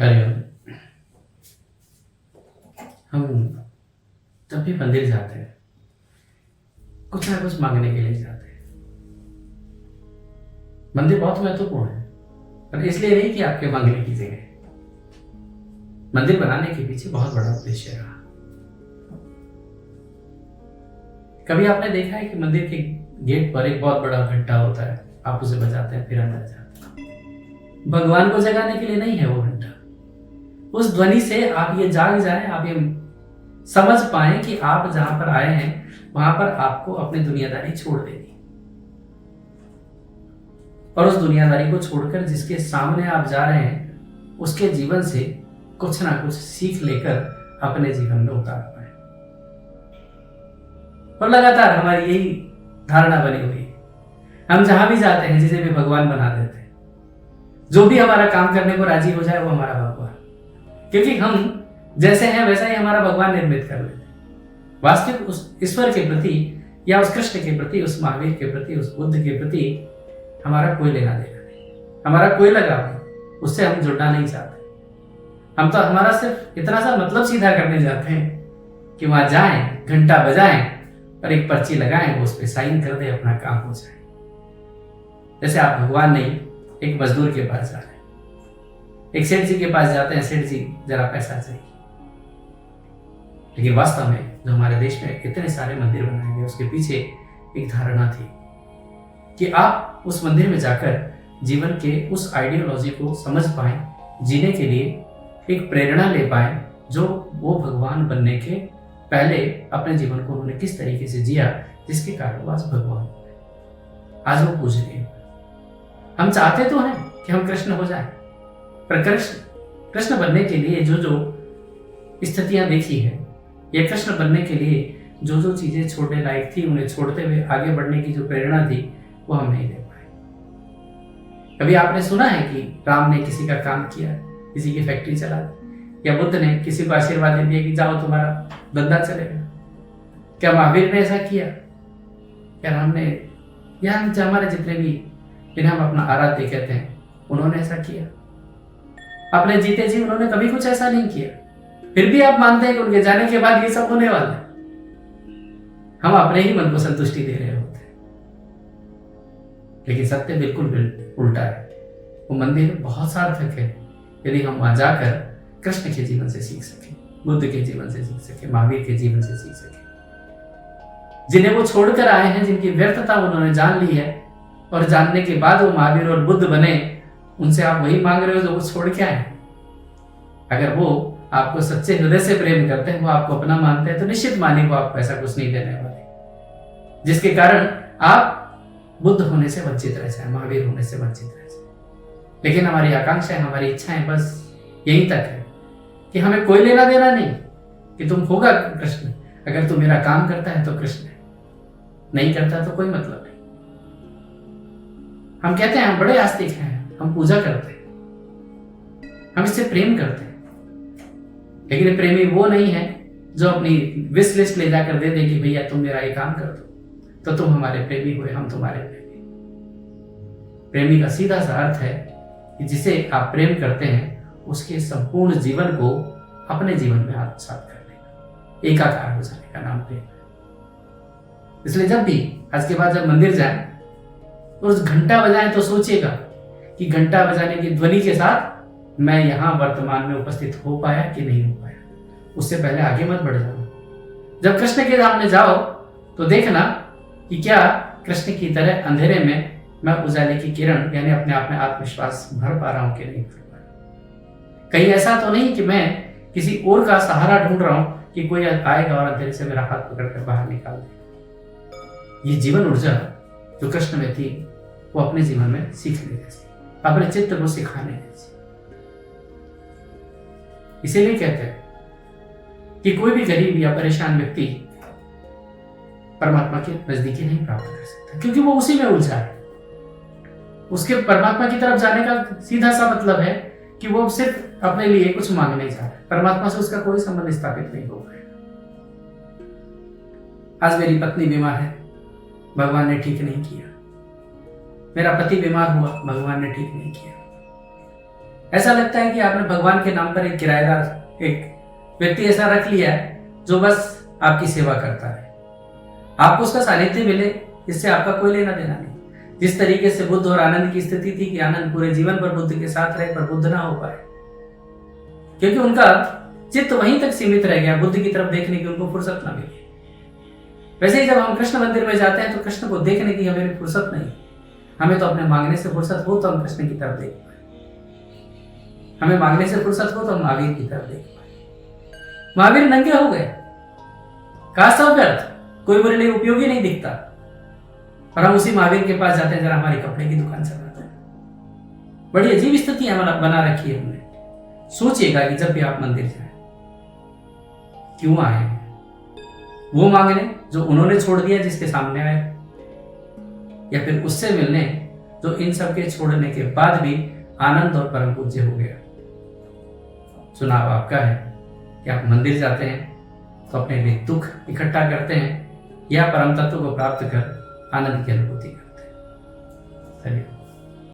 हरिओम। हम जब भी मंदिर जाते हैं कुछ ना कुछ मांगने के लिए जाते हैं। मंदिर बहुत महत्वपूर्ण है, पर इसलिए नहीं कि आपके मांगने की जगह। मंदिर बनाने के पीछे बहुत बड़ा उद्देश्य रहा। कभी आपने देखा है कि मंदिर के गेट पर एक बहुत बड़ा घंटा होता है, आप उसे बजाते हैं फिर अंदर जाते हैं। भगवान को जगाने के लिए नहीं है वो घंटा। उस ध्वनि से आप ये जाग जाएं, आप ये समझ पाए कि आप जहां पर आए हैं वहां पर आपको अपनी दुनियादारी छोड़ देनी, और उस दुनियादारी को छोड़कर जिसके सामने आप जा रहे हैं उसके जीवन से कुछ ना कुछ सीख लेकर अपने जीवन में उतार पाए। और लगातार हमारी यही धारणा बनी हुई है। हम जहां भी जाते हैं जिसे भी भगवान बना देते हैं। जो भी हमारा काम करने को राजी हो जाए वो हमारा भगवान, क्योंकि हम जैसे हैं वैसा ही हमारा भगवान निर्मित कर लेते हैं। वास्तविक उस ईश्वर के प्रति या उस कृष्ण के प्रति, उस महावीर के प्रति, उस बुद्ध के प्रति हमारा कोई लेना देना नहीं, हमारा कोई लगाव नहीं, उससे हम जुड़ना नहीं चाहते। हम तो हमारा सिर्फ इतना सा मतलब सीधा करने जाते हैं कि वहां जाएं, घंटा बजाएं और एक पर्ची लगाएं, वो उस पर साइन कर दे, अपना काम हो जाए। जैसे आप भगवान नहीं, एक मजदूर के पास जा रहे हैं, एक सेठ जी के पास जाते हैं, सेठ जी जरा पैसा चाहिए। लेकिन वास्तव में जो हमारे देश में इतने सारे मंदिर बनाए गए उसके पीछे एक धारणा थी कि आप उस मंदिर में जाकर जीवन के उस आइडियोलॉजी को समझ पाए, जीने के लिए एक प्रेरणा ले पाए, जो वो भगवान बनने के पहले अपने जीवन को उन्होंने किस तरीके से जिया, जिसके कारण वो आज भगवान, आज वो पूजनीय। हम चाहते तो हैं कि हम कृष्ण हो जाए, पर कृष्ण बनने के लिए जो जो स्थितियां देखी है, या कृष्ण बनने के लिए जो जो चीजें छोड़ने लायक थी, उन्हें छोड़ते हुए आगे बढ़ने की जो प्रेरणा थी वो हम नहीं ले पाए। कभी आपने सुना है कि राम ने किसी का काम किया, किसी की फैक्ट्री चला दी, या बुद्ध ने किसी को आशीर्वाद दे दिया कि जाओ तुम्हारा धंधा चलेगा? क्या महावीर ने ऐसा किया? क्या हमने, या हमारे जितने भी जिन्हें हम अपना आराध्य कहते हैं, उन्होंने ऐसा किया? अपने जीते जी उन्होंने कभी कुछ ऐसा नहीं किया, फिर भी आप मानते हैं कि उनके जाने के बाद ये सब होने वाला है। हम अपने ही मन को संतुष्टि दे रहे होते हैं, लेकिन सत्य बिल्कुल उल्टा है। वो मंदिर बहुत सार्थक है यदि हम वहां जाकर कृष्ण के जीवन से सीख सके, बुद्ध के जीवन से सीख सके, महावीर के जीवन से सीख सके। जिन्हें वो छोड़कर आए हैं, जिनकी व्यर्थता उन्होंने जान ली है, और जानने के बाद वो महावीर और बुद्ध बने, उनसे आप वही मांग रहे हो जो वो छोड़ के आए। अगर वो आपको सच्चे हृदय से प्रेम करते हैं, वो आपको अपना मानते हैं, तो निश्चित मानिए वो आपको ऐसा कुछ नहीं देने वाले, जिसके कारण आप बुद्ध होने से वंचित रह जाए, महावीर होने से वंचित रह जाए। लेकिन हमारी आकांक्षाएं, हमारी इच्छाएं बस यही तक है कि हमें कोई लेना देना नहीं कि तुम होगा कृष्ण। अगर तू मेरा काम करता है तो कृष्ण है, नहीं करता तो कोई मतलब नहीं। हम कहते हैं हम बड़े आस्तिक हैं, हम पूजा करते हैं, हम इससे प्रेम करते हैं, लेकिन प्रेमी वो नहीं है जो अपनी विश लिस्ट ले जाकर दे दे कि भैया तुम मेरा ये काम कर दो तो तुम हमारे प्रेमी हुए, हम तुम्हारे प्रेमी। प्रेमी का सीधा सा अर्थ है कि जिसे आप प्रेम करते हैं उसके संपूर्ण जीवन को अपने जीवन में आत्मसात कर लेना, एकाकार हो जाने का नाम प्रेम। इसलिए जब भी आज के बाद जब मंदिर जाएं तो उस घंटा बजाएं तो सोचिएगा कि घंटा बजाने की ध्वनि के साथ मैं यहां वर्तमान में उपस्थित हो पाया कि नहीं हो पाया। उससे पहले आगे मत बढ़ जाओ। जब कृष्ण के सामने जाओ तो देखना कि क्या कृष्ण की तरह अंधेरे में मैं उजाले की किरण यानी अपने आप में आत्मविश्वास भर पा रहा हूं कि नहीं भर पा रहा। कहीं ऐसा तो नहीं कि मैं किसी और का सहारा ढूंढ रहा हूं कि कोई आएगा और अंधेरे से मेरा हाथ पकड़कर बाहर निकाल देगा। ये जीवन ऊर्जा जो कृष्ण में थी वो अपने जीवन में सीखने जैसी, अपने चित्त को सिखाने जैसी। इसीलिए कहते हैं कि कोई भी गरीब या परेशान व्यक्ति परमात्मा के नजदीकी नहीं प्राप्त कर सकता, क्योंकि वो उसी में उलझा है। उसके परमात्मा की तरफ जाने का सीधा सा मतलब है कि वो सिर्फ अपने लिए कुछ मांगने जा रहा है, परमात्मा से उसका कोई संबंध स्थापित नहीं हो पाएगा। आज मेरी पत्नी बीमार है, भगवान ने ठीक नहीं किया। मेरा पति बीमार हुआ, भगवान ने ठीक नहीं किया। ऐसा लगता है कि आपने भगवान के नाम पर एक किराएदार, एक व्यक्ति ऐसा रख लिया है जो बस आपकी सेवा करता है। आपको उसका सानिध्य मिले, इससे आपका कोई लेना देना नहीं। जिस तरीके से बुद्ध और आनंद की स्थिति थी कि आनंद पूरे जीवन पर बुद्ध के साथ रहे पर बुद्ध ना हो पाए, क्योंकि उनका चित्त वहीं तक सीमित रह गया, बुद्ध की तरफ देखने की उनको फुर्सत ना मिली। वैसे ही जब हम कृष्ण मंदिर में जाते हैं तो कृष्ण को देखने की हमें फुर्सत नहीं। हमें तो अपने मांगने से फुर्सत हो तो हम कृष्ण की तरफ देख पाए, हमें मांगने से फुर्सत हो तो हम महावीर की तरफ देख पाए। महावीर नंगे हो गए, कहा सब व्यर्थ, कोई मेरे लिए उपयोगी नहीं दिखता, और हम उसी महावीर के पास जाते हैं जरा हमारी कपड़े की दुकान चलाते हैं। बड़ी अजीब स्थिति बना रखी है हमने। सोचिएगा कि जब भी आप मंदिर जाएं, क्यों आए? वो मांगने जो उन्होंने छोड़ दिया जिसके सामने आए, या फिर उससे मिलने जो इन सब के छोड़ने के बाद भी आनंद और परम पूज्य हो गया? चुनाव आपका है कि आप मंदिर जाते हैं तो अपने लिए दुख इकट्ठा करते हैं या परम तत्व को प्राप्त कर आनंद की अनुभूति करते हैं। धन्यवाद।